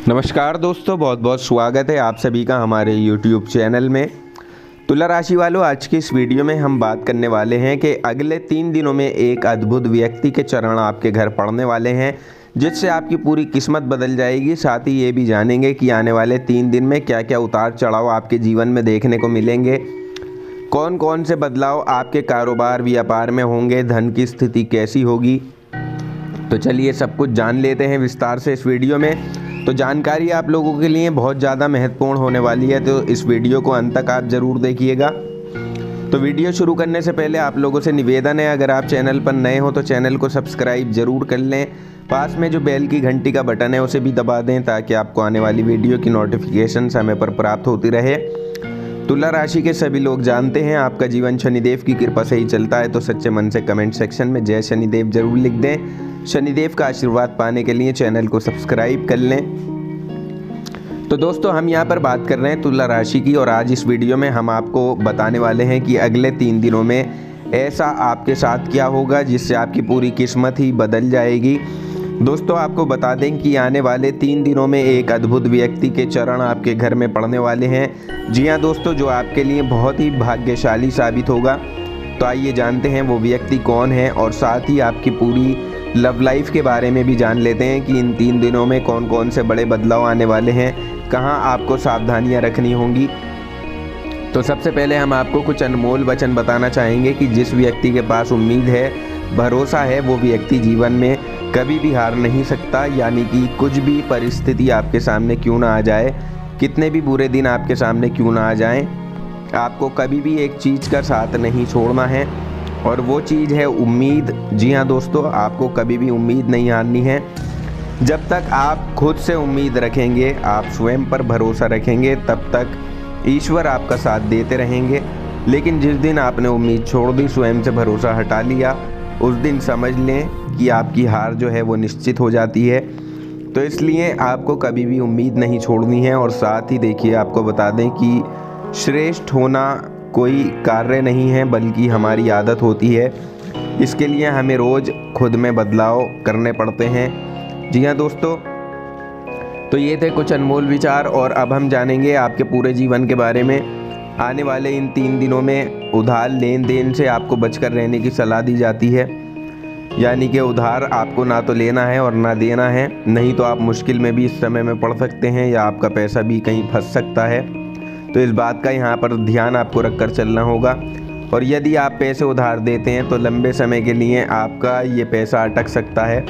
नमस्कार दोस्तों, बहुत बहुत स्वागत है आप सभी का हमारे YouTube चैनल में। तुला राशि वालों, आज की इस वीडियो में हम बात करने वाले हैं कि अगले 3 दिनों में एक अद्भुत व्यक्ति के चरण आपके घर पड़ने वाले हैं, जिससे आपकी पूरी किस्मत बदल जाएगी। साथ ही ये भी जानेंगे कि आने वाले 3 दिन में क्या क्या उतार चढ़ाव आपके जीवन में देखने को मिलेंगे, कौन कौन से बदलाव आपके कारोबार व्यापार में होंगे, धन की स्थिति कैसी होगी। तो चलिए सब कुछ जान लेते हैं विस्तार से इस वीडियो में। तो जानकारी आप लोगों के लिए बहुत ज़्यादा महत्वपूर्ण होने वाली है, तो इस वीडियो को अंत तक आप ज़रूर देखिएगा। तो वीडियो शुरू करने से पहले आप लोगों से निवेदन है, अगर आप चैनल पर नए हो तो चैनल को सब्सक्राइब ज़रूर कर लें। पास में जो बेल की घंटी का बटन है उसे भी दबा दें, ताकि आपको आने वाली वीडियो की नोटिफिकेशन समय पर प्राप्त होती रहे। तुला राशि के सभी लोग जानते हैं आपका जीवन शनिदेव की कृपा से ही चलता है, तो सच्चे मन से कमेंट सेक्शन में जय शनिदेव जरूर लिख दें। शनिदेव का आशीर्वाद पाने के लिए चैनल को सब्सक्राइब कर लें। तो दोस्तों, हम यहाँ पर बात कर रहे हैं तुला राशि की, और आज इस वीडियो में हम आपको बताने वाले हैं कि अगले 3 दिनों में ऐसा आपके साथ क्या होगा जिससे आपकी पूरी किस्मत ही बदल जाएगी। दोस्तों, आपको बता दें कि आने वाले 3 दिनों में एक अद्भुत व्यक्ति के चरण आपके घर में पड़ने वाले हैं। जी हाँ दोस्तों, जो आपके लिए बहुत ही भाग्यशाली साबित होगा। तो आइए जानते हैं वो व्यक्ति कौन है, और साथ ही आपकी पूरी लव लाइफ के बारे में भी जान लेते हैं कि इन 3 दिनों में कौन कौन से बड़े बदलाव आने वाले हैं, कहाँ आपको सावधानियाँ रखनी होंगी। तो सबसे पहले हम आपको कुछ अनमोल वचन बताना चाहेंगे कि जिस व्यक्ति के पास उम्मीद है, भरोसा है, वो व्यक्ति जीवन में कभी भी हार नहीं सकता। यानी कि कुछ भी परिस्थिति आपके सामने क्यों ना आ जाए, कितने भी बुरे दिन आपके सामने क्यों ना आ जाएं, आपको कभी भी एक चीज़ का साथ नहीं छोड़ना है, और वो चीज़ है उम्मीद। जी हाँ दोस्तों, आपको कभी भी उम्मीद नहीं हारनी है। जब तक आप खुद से उम्मीद रखेंगे, आप स्वयं पर भरोसा रखेंगे, तब तक ईश्वर आपका साथ देते रहेंगे। लेकिन जिस दिन आपने उम्मीद छोड़ दी, स्वयं से भरोसा हटा लिया, उस दिन समझ लें कि आपकी हार जो है वो निश्चित हो जाती है। तो इसलिए आपको कभी भी उम्मीद नहीं छोड़नी है। और साथ ही देखिए, आपको बता दें कि श्रेष्ठ होना कोई कार्य नहीं है, बल्कि हमारी आदत होती है। इसके लिए हमें रोज़ खुद में बदलाव करने पड़ते हैं। जी हाँ दोस्तों, तो ये थे कुछ अनमोल विचार, और अब हम जानेंगे आपके पूरे जीवन के बारे में। आने वाले इन 3 दिनों में उधार लेन देन से आपको बचकर रहने की सलाह दी जाती है। यानी कि उधार आपको ना तो लेना है और ना देना है, नहीं तो आप मुश्किल में भी इस समय में पड़ सकते हैं, या आपका पैसा भी कहीं फंस सकता है। तो इस बात का यहाँ पर ध्यान आपको रखकर चलना होगा। और यदि आप पैसे उधार देते हैं तो लंबे समय के लिए आपका ये पैसा अटक सकता है।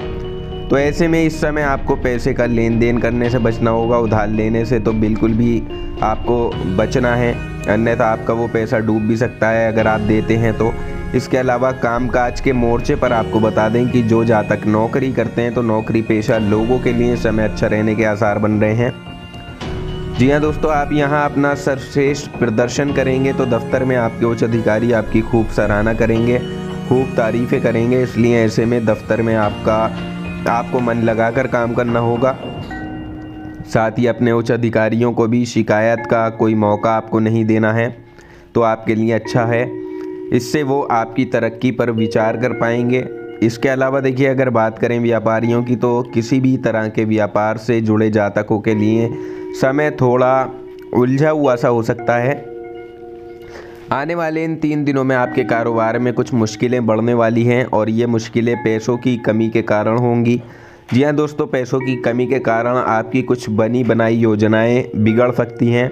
तो ऐसे में इस समय आपको पैसे का लेन देन करने से बचना होगा। उधार लेने से तो बिल्कुल भी आपको बचना है, अन्यथा आपका वो पैसा डूब भी सकता है अगर आप देते हैं तो। इसके अलावा कामकाज के मोर्चे पर आपको बता दें कि जो जातक नौकरी करते हैं, तो नौकरी पेशा लोगों के लिए समय अच्छा रहने के आसार बन रहे हैं। जी हाँ दोस्तों, आप यहाँ अपना सर्वश्रेष्ठ प्रदर्शन करेंगे तो दफ्तर में आपके उच्च अधिकारी आपकी खूब सराहना करेंगे, खूब तारीफ़ें करेंगे। इसलिए ऐसे में दफ्तर में आपको मन लगाकर काम करना होगा। साथ ही अपने उच्च अधिकारियों को भी शिकायत का कोई मौका आपको नहीं देना है, तो आपके लिए अच्छा है। इससे वो आपकी तरक्की पर विचार कर पाएंगे। इसके अलावा देखिए, अगर बात करें व्यापारियों की, तो किसी भी तरह के व्यापार से जुड़े जातकों के लिए समय थोड़ा उलझा हुआ सा हो सकता है। आने वाले इन 3 दिनों में आपके कारोबार में कुछ मुश्किलें बढ़ने वाली हैं, और ये मुश्किलें पैसों की कमी के कारण होंगी। जी हाँ दोस्तों, पैसों की कमी के कारण आपकी कुछ बनी बनाई योजनाएं बिगड़ सकती हैं।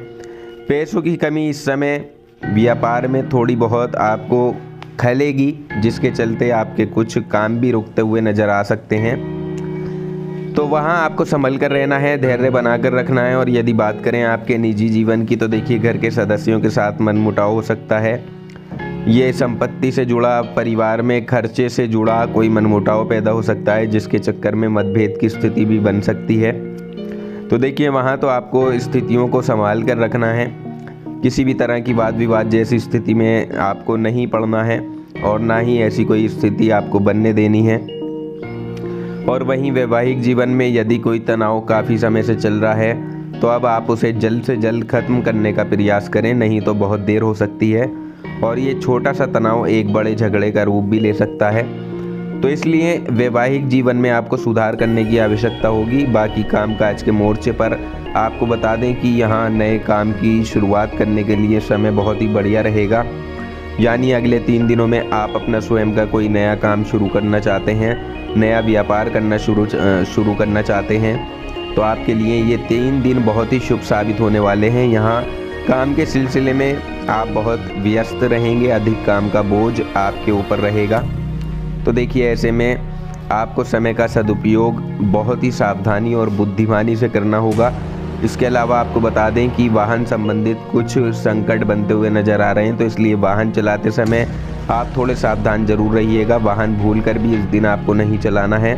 पैसों की कमी इस समय व्यापार में थोड़ी बहुत आपको खलेगी, जिसके चलते आपके कुछ काम भी रुकते हुए नज़र आ सकते हैं। तो वहाँ आपको संभल कर रहना है, धैर्य बनाकर रखना है। और यदि बात करें आपके निजी जीवन की, तो देखिए, घर के सदस्यों के साथ मनमुटाव हो सकता है। ये संपत्ति से जुड़ा, परिवार में खर्चे से जुड़ा कोई मनमुटाव पैदा हो सकता है, जिसके चक्कर में मतभेद की स्थिति भी बन सकती है। तो देखिए, वहाँ तो आपको स्थितियों को संभाल कर रखना है। किसी भी तरह की वाद विवाद जैसी स्थिति में आपको नहीं पड़ना है, और ना ही ऐसी कोई स्थिति आपको बनने देनी है। और वहीं वैवाहिक जीवन में यदि कोई तनाव काफ़ी समय से चल रहा है, तो अब आप उसे जल्द से जल्द ख़त्म करने का प्रयास करें, नहीं तो बहुत देर हो सकती है, और ये छोटा सा तनाव एक बड़े झगड़े का रूप भी ले सकता है। तो इसलिए वैवाहिक जीवन में आपको सुधार करने की आवश्यकता होगी। बाकी कामकाज के मोर्चे पर आपको बता दें कि यहाँ नए काम की शुरुआत करने के लिए समय बहुत ही बढ़िया रहेगा। यानी अगले 3 दिनों में आप अपना स्वयं का कोई नया काम शुरू करना चाहते हैं, नया व्यापार करना शुरू करना चाहते हैं, तो आपके लिए ये 3 दिन बहुत ही शुभ साबित होने वाले हैं। यहाँ काम के सिलसिले में आप बहुत व्यस्त रहेंगे, अधिक काम का बोझ आपके ऊपर रहेगा। तो देखिए, ऐसे में आपको समय का सदुपयोग बहुत ही सावधानी और बुद्धिमानी से करना होगा। इसके अलावा आपको बता दें कि वाहन संबंधित कुछ संकट बनते हुए नज़र आ रहे हैं, तो इसलिए वाहन चलाते समय आप थोड़े सावधान जरूर रहिएगा। वाहन भूलकर भी इस दिन आपको नहीं चलाना है,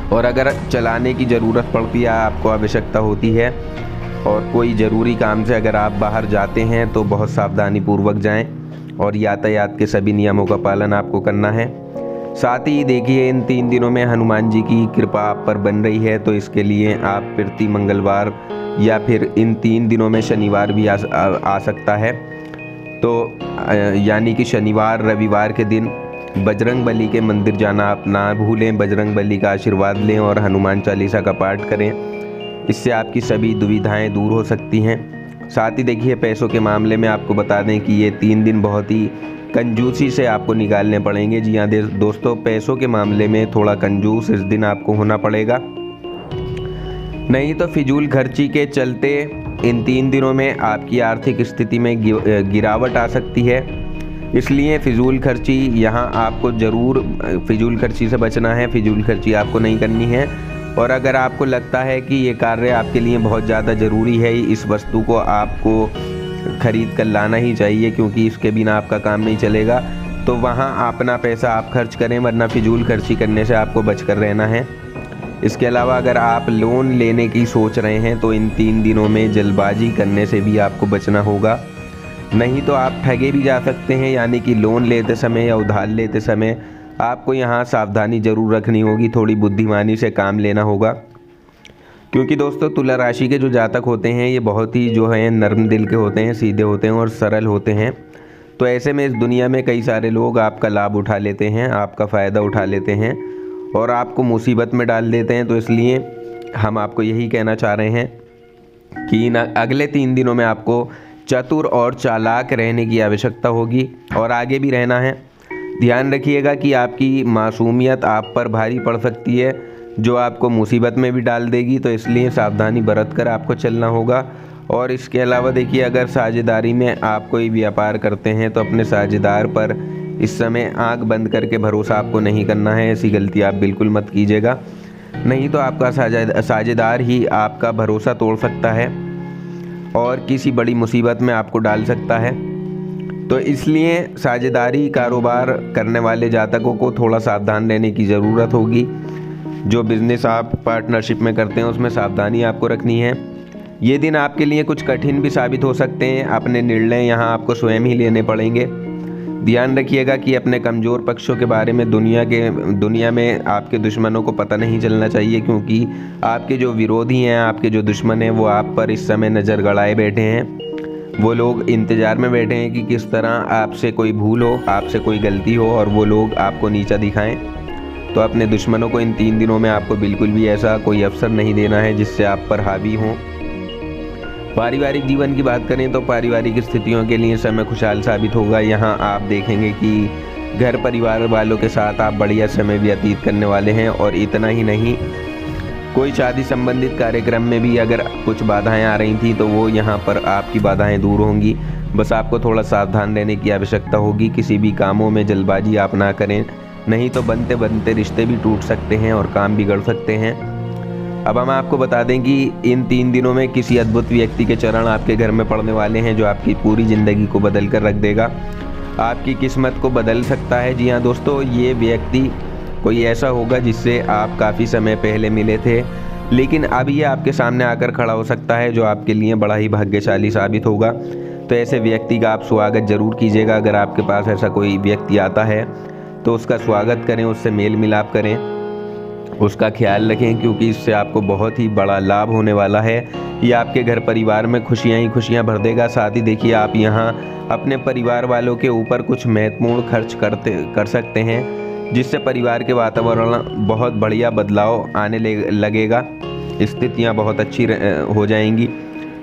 और अगर चलाने की ज़रूरत पड़ती है, आपको आवश्यकता होती है और कोई ज़रूरी काम से अगर आप बाहर जाते हैं तो बहुत सावधानी पूर्वक जाएं और यातायात के सभी नियमों का पालन आपको करना है। साथ ही देखिए, इन 3 दिनों में हनुमान जी की कृपा आप पर बन रही है, तो इसके लिए आप प्रति मंगलवार या फिर इन 3 दिनों में शनिवार भी आ सकता है। तो यानी कि शनिवार रविवार के दिन बजरंग बली के मंदिर जाना आप ना भूलें। बजरंग बली का आशीर्वाद लें और हनुमान चालीसा का पाठ करें। इससे आपकी सभी दुविधाएं दूर हो सकती हैं। साथ ही देखिए, पैसों के मामले में आपको बता दें कि ये 3 दिन बहुत ही कंजूसी से आपको निकालने पड़ेंगे। जी हाँ दोस्तों, पैसों के मामले में थोड़ा कंजूस इस दिन आपको होना पड़ेगा, नहीं तो फिजूल खर्ची के चलते इन 3 दिनों में आपकी आर्थिक स्थिति में गिरावट आ सकती है। इसलिए फिजूल खर्ची यहाँ आपको ज़रूर फिजूल खर्ची से बचना है। फिजूल खर्ची आपको नहीं करनी है, और अगर आपको लगता है कि ये कार्य आपके लिए बहुत ज़्यादा ज़रूरी है, इस वस्तु को आपको खरीद कर लाना ही चाहिए क्योंकि इसके बिना आपका काम नहीं चलेगा, तो वहाँ अपना पैसा आप खर्च करें, वरना फिजूल खर्ची करने से आपको बचकर रहना है। इसके अलावा अगर आप लोन लेने की सोच रहे हैं तो इन 3 दिनों में जल्दबाजी करने से भी आपको बचना होगा, नहीं तो आप ठगे भी जा सकते हैं। यानी कि लोन लेते समय या उधार लेते समय आपको यहाँ सावधानी ज़रूर रखनी होगी, थोड़ी बुद्धिमानी से काम लेना होगा। क्योंकि दोस्तों, तुला राशि के जो जातक होते हैं ये बहुत ही जो है नर्म दिल के होते हैं, सीधे होते हैं और सरल होते हैं। तो ऐसे में इस दुनिया में कई सारे लोग आपका लाभ उठा लेते हैं, आपका फ़ायदा उठा लेते हैं और आपको मुसीबत में डाल देते हैं। तो इसलिए हम आपको यही कहना चाह रहे हैं कि अगले 3 दिनों में आपको चतुर और चालाक रहने की आवश्यकता होगी और आगे भी रहना है। ध्यान रखिएगा कि आपकी मासूमियत आप पर भारी पड़ सकती है, जो आपको मुसीबत में भी डाल देगी। तो इसलिए सावधानी बरत कर आपको चलना होगा। और इसके अलावा देखिए, अगर साझेदारी में आप कोई व्यापार करते हैं तो अपने साझेदार पर इस समय आंख बंद करके भरोसा आपको नहीं करना है। ऐसी गलती आप बिल्कुल मत कीजिएगा, नहीं तो आपका साझेदार ही आपका भरोसा तोड़ सकता है और किसी बड़ी मुसीबत में आपको डाल सकता है। तो इसलिए साझेदारी कारोबार करने वाले जातकों को थोड़ा सावधान रहने की ज़रूरत होगी। जो बिज़नेस आप पार्टनरशिप में करते हैं उसमें सावधानी आपको रखनी है। ये दिन आपके लिए कुछ कठिन भी साबित हो सकते हैं, अपने निर्णय यहाँ आपको स्वयं ही लेने पड़ेंगे। ध्यान रखिएगा कि अपने कमज़ोर पक्षों के बारे में दुनिया में आपके दुश्मनों को पता नहीं चलना चाहिए, क्योंकि आपके जो विरोधी हैं, आपके जो दुश्मन हैं, वो आप पर इस समय नज़र गड़ाए बैठे हैं। वो लोग इंतज़ार में बैठे हैं कि किस तरह आपसे कोई भूल हो, आपसे कोई गलती हो और वो लोग आपको नीचा दिखाएं। तो अपने दुश्मनों को इन 3 दिनों में आपको बिल्कुल भी ऐसा कोई अवसर नहीं देना है जिससे आप पर हावी हों। पारिवारिक जीवन की बात करें तो पारिवारिक स्थितियों के लिए समय खुशहाल साबित होगा। यहाँ आप देखेंगे कि घर परिवार वालों के साथ आप बढ़िया समय व्यतीत करने वाले हैं। और इतना ही नहीं, कोई शादी संबंधित कार्यक्रम में भी अगर कुछ बाधाएं आ रही थी तो वो यहाँ पर आपकी बाधाएं दूर होंगी। बस आपको थोड़ा सावधान रहने की आवश्यकता होगी। किसी भी कामों में जल्दबाजी आप ना करें, नहीं तो बनते बनते रिश्ते भी टूट सकते हैं और काम बिगड़ सकते हैं। अब हम आपको बता दें कि इन 3 दिनों में किसी अद्भुत व्यक्ति के चरण आपके घर में पड़ने वाले हैं, जो आपकी पूरी ज़िंदगी को बदल कर रख देगा, आपकी किस्मत को बदल सकता है। जी हाँ दोस्तों, ये व्यक्ति कोई ऐसा होगा जिससे आप काफ़ी समय पहले मिले थे, लेकिन अब ये आपके सामने आकर खड़ा हो सकता है, जो आपके लिए बड़ा ही भाग्यशाली साबित होगा। तो ऐसे व्यक्ति का आप स्वागत ज़रूर कीजिएगा। अगर आपके पास ऐसा कोई व्यक्ति आता है तो उसका स्वागत करें, उससे मेल मिलाप करें, उसका ख्याल रखें, क्योंकि इससे आपको बहुत ही बड़ा लाभ होने वाला है। ये आपके घर परिवार में खुशियाँ ही खुशियाँ भर देगा। साथ ही देखिए, आप यहाँ अपने परिवार वालों के ऊपर कुछ महत्वपूर्ण खर्च कर सकते हैं, जिससे परिवार के वातावरण बहुत बढ़िया बदलाव आने लगेगा, स्थितियाँ बहुत अच्छी हो जाएंगी।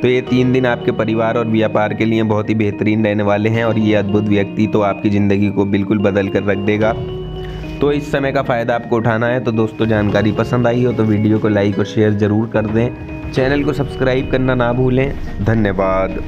तो ये 3 दिन आपके परिवार और व्यापार के लिए बहुत ही बेहतरीन रहने वाले हैं और ये अद्भुत व्यक्ति तो आपकी ज़िंदगी को बिल्कुल बदल कर रख देगा। तो इस समय का फ़ायदा आपको उठाना है। तो दोस्तों, जानकारी पसंद आई हो तो वीडियो को लाइक और शेयर ज़रूर कर दें। चैनल को सब्सक्राइब करना ना भूलें। धन्यवाद।